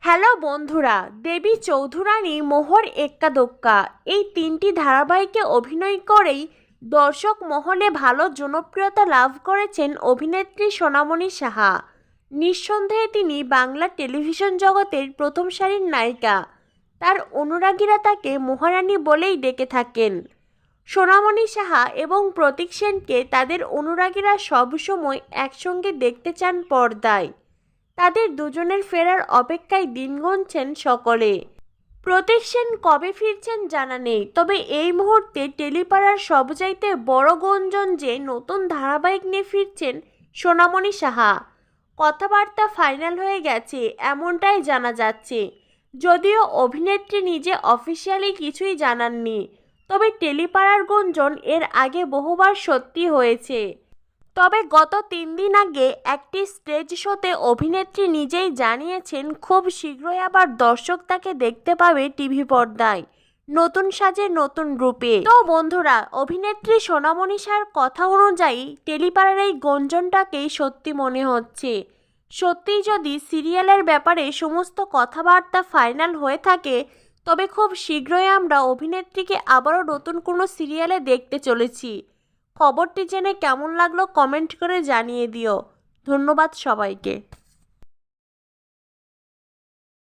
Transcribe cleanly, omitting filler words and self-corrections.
Hello বন্ধুরা, দেবী চৌধুরানী, মোহর এক্কা দোক্কা এই তিনটি ধারাবাহিকে অভিনয় করেই দর্শক মহলে ভালো জনপ্রিয়তা লাভ করেছেন অভিনেত্রী সোনামণি সাহা। নিঃসন্দেহে তিনি বাংলা টেলিভিশন জগতের প্রথম সারির নায়িকা। তার অনুরাগীরা তাকে মহারানী বলেই ডেকে থাকেন। সোনামণি সাহা এবং প্রতীক সেনকে তাদের অনুরাগীরা সবসময় একসঙ্গে দেখতে চান পর্দায়। তাদের দুজনের ফেরার অপেক্ষায় দিন গুনছেন সকলে। প্রতীক সেন কবে ফিরছেন জানা নেই, তবে এই মুহূর্তে টেলিপাড়ার সবচাইতে বড় গুঞ্জন যে নতুন ধারাবাহিক নিয়ে ফিরছেন সোনামণি সাহা। কথাবার্তা ফাইনাল হয়ে গেছে এমনটাই জানা যাচ্ছে, যদিও অভিনেত্রী নিজে অফিসিয়ালি কিছুই জানাননি। তবে টেলিপাড়ার গুঞ্জন এর আগে বহুবার সত্যি হয়েছে। তবে গত 3 দিন আগে একটি স্টেজ শোতে অভিনেত্রী নিজেই জানিয়েছেন খুব শীঘ্রই আবার দর্শক তাকে দেখতে পাবে টিভি পর্দায়, নতুন সাজে নতুন রূপে। তো বন্ধুরা, অভিনেত্রী সোনামণি সাহার কথা অনুযায়ী টেলিপাড়ার এই গুঞ্জনটাকেই সত্যি মনে হচ্ছে। সত্যিই যদি সিরিয়ালের ব্যাপারে সমস্ত কথাবার্তা ফাইনাল হয়ে থাকে, তবে খুব শীঘ্রই আমরা অভিনেত্রীকে আবারও নতুন কোনো সিরিয়ালে দেখতে চলেছি। খবরটি জেনে কেমন লাগলো কমেন্ট করে জানিয়ে দিও। ধন্যবাদ সবাইকে।